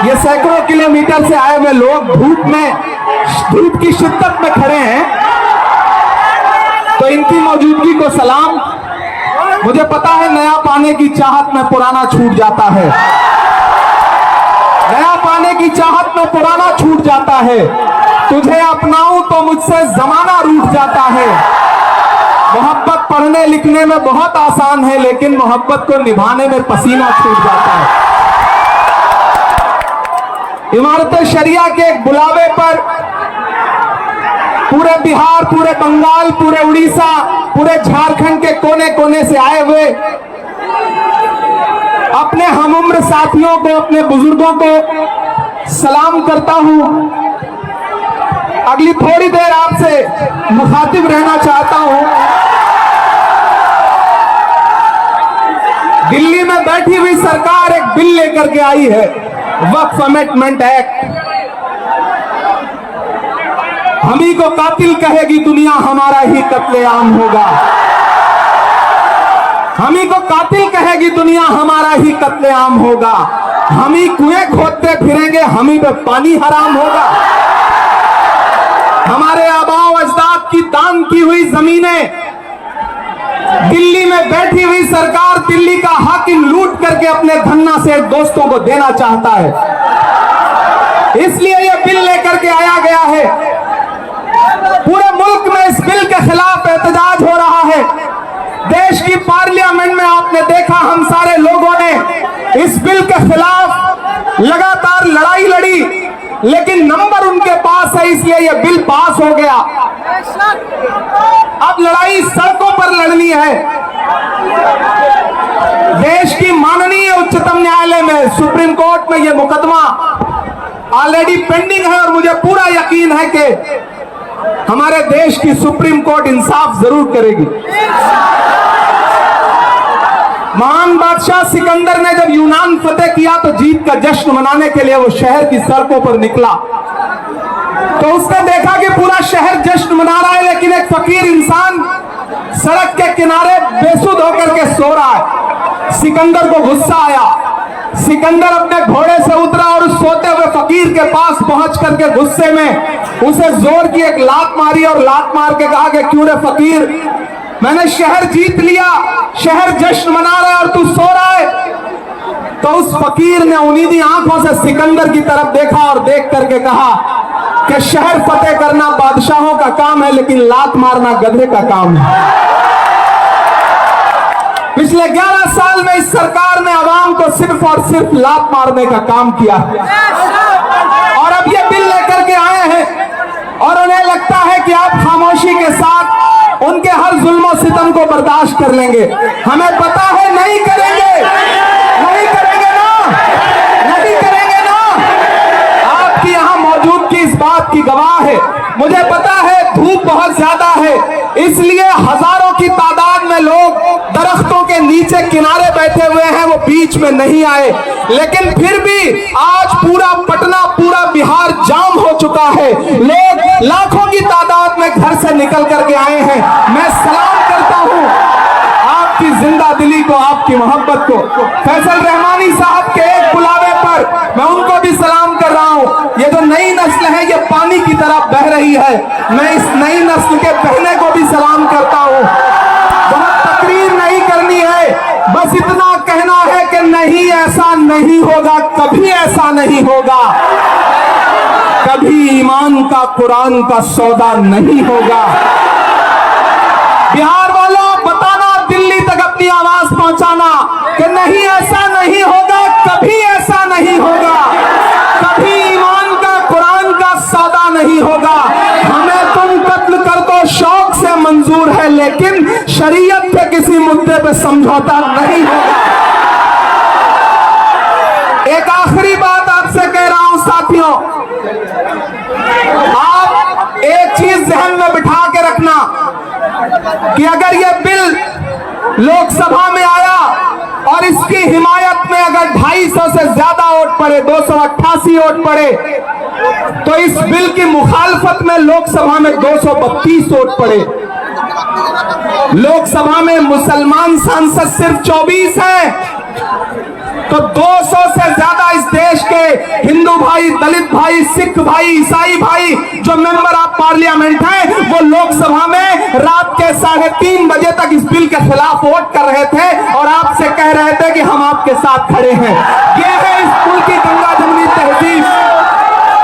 ये सैकड़ों किलोमीटर से आए हुए लोग धूप की शिद्दत में खड़े हैं, तो इनकी मौजूदगी को सलाम। मुझे पता है नया पाने की चाहत में पुराना छूट जाता है, नया पाने की चाहत में पुराना छूट जाता है। तुझे अपनाऊं तो मुझसे जमाना रूठ जाता है। मोहब्बत पढ़ने लिखने में बहुत आसान है, लेकिन मोहब्बत को निभाने में पसीना छूट जाता है। इमारत शरिया के एक बुलावे पर पूरे बिहार, पूरे बंगाल, पूरे उड़ीसा, पूरे झारखंड के कोने कोने से आए हुए अपने हमउम्र साथियों को, अपने बुजुर्गों को सलाम करता हूं। अगली थोड़ी देर आपसे मुखातिब रहना चाहता हूं। दिल्ली में बैठी हुई सरकार एक बिल लेकर के आई है, वक्फ अमेंडमेंट एक्ट। हम ही को कातिल कहेगी दुनिया, हमारा ही कत्लेआम होगा। हम ही को कातिल कहेगी दुनिया, हमारा ही कत्लेआम होगा। हम ही कुएं खोदते फिरेंगे, हम ही पे पानी हराम होगा। हमारे आबाओ अजदाद की दान की हुई जमीनें दिल्ली में बैठी हुई सरकार, दिल्ली का हाकिम लूट करके अपने धन्ना से दोस्तों को देना चाहता है। इसलिए यह बिल लेकर के आया गया है। पूरे मुल्क में इस बिल के खिलाफ एहतजाज हो रहा है। देश की पार्लियामेंट में आपने देखा, हम सारे लोगों ने इस बिल के खिलाफ लगातार लड़ाई लड़ी, लेकिन नंबर उनके पास है, इसलिए यह बिल पास हो गया। अब लड़ाई सड़कों पर लड़नी है। देश की माननीय उच्चतम न्यायालय में, सुप्रीम कोर्ट में यह मुकदमा ऑलरेडी पेंडिंग है, और मुझे पूरा यकीन है कि हमारे देश की सुप्रीम कोर्ट इंसाफ जरूर करेगी। महान बादशाह सिकंदर ने जब यूनान फतेह किया तो जीत का जश्न मनाने के लिए वो शहर की सड़कों पर निकला, तो उसने देखा कि पूरा शहर जश्न मना रहा है, लेकिन एक फकीर इंसान सड़क के किनारे बेसुध होकर के सो रहा है। सिकंदर को गुस्सा आया। सिकंदर अपने घोड़े से उतरा और उस सोते हुए फकीर के पास पहुंच करके गुस्से में उसे जोर की एक लात मारी, और लात मार के कहा कि क्यों रे फकीर, मैंने शहर जीत लिया, शहर जश्न मना रहा है और तू सो रहा है। तो उस फकीर ने उन्नीदी आंखों से सिकंदर की तरफ देखा और देख करके कहा कि शहर फतेह करना बादशाहों का काम है, लेकिन लात मारना गधे का काम है। पिछले 11 साल में इस सरकार ने आवाम को सिर्फ और सिर्फ लात मारने का काम किया है, और अब ये बिल लेकर के आए हैं, और उन्हें लगता है कि आप खामोशी के साथ उनके हर जुल्म और सितम को बर्दाश्त कर लेंगे। हमें पता है नहीं करेंगे, नहीं करेंगे ना, नहीं करेंगे ना। आपकी यहाँ मौजूदगी इस बात की गवाह है। मुझे पता है धूप बहुत ज्यादा है, इसलिए हजारों की तादाद में लोग दरख्तों के नीचे किनारे बैठे हुए हैं, वो बीच में नहीं आए, लेकिन फिर भी आज पूरा पटना, पूरा बिहार जाम हो चुका है। लोग लाखों की तादाद में घर से निकल करके आए हैं। मैं सलाम करता हूं आपकी जिंदा दिली को, आपकी मोहब्बत को। फैसल रहमानी साहब के एक बुलावे पर मैं उनको भी सलाम कर रहा हूं। ये जो नई नस्ल है, ये पानी की तरह बह रही है। मैं इस नई नस्ल के बहने को भी सलाम करता हूं। बहुत तकरीर नहीं करनी है, बस इतना कहना है कि नहीं, ऐसा नहीं होगा, कभी ऐसा नहीं होगा, कभी ईमान का कुरान का सौदा नहीं होगा। बिहार वालों, बताना, दिल्ली तक अपनी आवाज पहुंचाना कि नहीं, ऐसा नहीं होगा, कभी ऐसा नहीं होगा, कभी ईमान का कुरान का सौदा नहीं होगा। हमें तुम कत्ल कर दो, शौक से मंजूर है, लेकिन शरीयत के किसी मुद्दे पे समझौता नहीं होगा। एक आखिरी बात आपसे कह रहा हूं साथियों, आप एक चीज ध्यान में बिठा के रखना कि अगर यह बिल लोकसभा में आया और इसकी हिमायत में अगर 250 से ज्यादा वोट पड़े, 288 वोट पड़े, तो इस बिल की मुखालफत में लोकसभा में 232 वोट पड़े। लोकसभा में मुसलमान सांसद सिर्फ 24 हैं, तो 200 से ज्यादा इस देश के भाई, दलित भाई, सिख भाई, ईसाई भाई जो मेंबर ऑफ पार्लियामेंट हैं, वो लोकसभा में रात के 3:30 बजे तक इस बिल के खिलाफ वोट कर रहे थे और आपसे कह रहे थे कि हम आपके साथ खड़े हैं। ये है इस मुल्क की गंगा जमुनी तहजीब।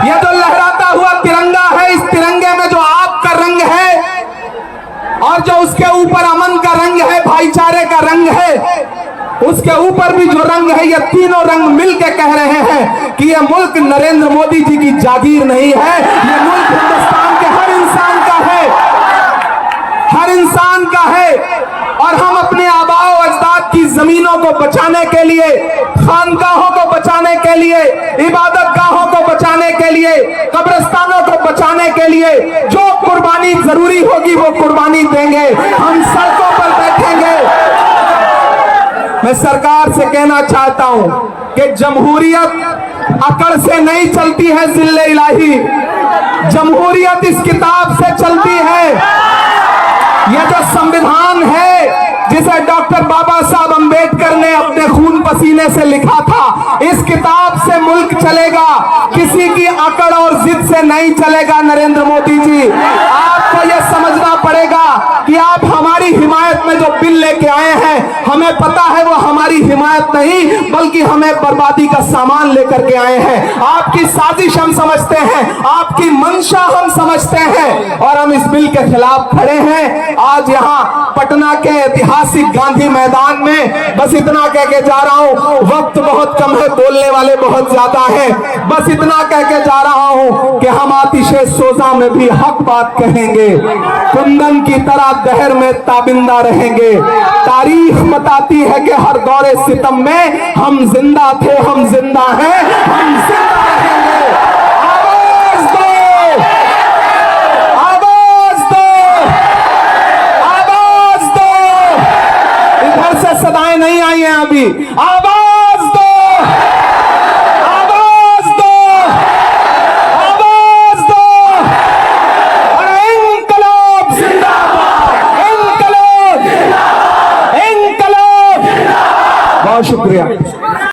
ये जो लहराता हुआ तिरंगा है, इस तिरंगे में जो आपका रंग है और जो उसके ऊपर अमन का रंग है, भाईचारे का रंग है, उसके ऊपर भी जो रंग है, ये तीनों रंग मिलकर कह रहे हैं कि ये मुल्क नरेंद्र मोदी जी की जागीर नहीं है, ये मुल्क हिंदुस्तान के हर इंसान का है, हर इंसान का है। और हम अपने आबाओ अजदाद की जमीनों को बचाने के लिए, खानगाहों को बचाने के लिए, इबादत गाहों को बचाने के लिए, कब्रिस्तानों को बचाने के लिए जो कुर्बानी जरूरी होगी वो कुर्बानी देंगे। हम सड़कों पर बैठेंगे। मैं सरकार से कहना चाहता हूं कि जमहूरियत अकड़ से नहीं चलती है जिल्ले इलाही, जमहूरियत इस किताब से चलती है। यह जो संविधान है जिसे डॉक्टर बाबा साहब अंबेडकर ने अपने खून पसीने से लिखा था, इस किताब से मुल्क चलेगा, किसी की अकड़ और जिद से नहीं चलेगा। नरेंद्र मोदी जी, आपको यह समझना पड़ेगा कि आप हमारी हिमायत में जो बिल लेके आए हैं, हमें पता है वो हमारी हिमायत नहीं बल्कि हमें बर्बादी का सामान लेकर के आए हैं। आपकी साजिश हम समझते हैं, आपकी मंशा हम समझते हैं और हम इस बिल के खिलाफ खड़े हैं। आज यहाँ पटना के ऐतिहासिक गांधी मैदान में बस इतना कह के जा रहा हूँ, वक्त बहुत कम है, बोलने वाले बहुत ज्यादा हैं। बस इतना कह के जा रहा हूँ कि हम आतिशे सोजा में भी हक बात कहेंगे, कुंदन की तरह दहर में ताबिंदा रहेंगे। तारीख बताती है कि हर दौरे सितम में हम जिंदा थे, हम जिंदा हैं, हम जिंदा रहेंगे। आवाज दो, आवाज दो, आवाज दो। इधर से सदाएं नहीं आई हैं अभी। आवाज दो, आवाज दो, आवाज दो। और इंकलाब जिंदाबाद, इंकलाब, इंकलाब। बहुत शुक्रिया।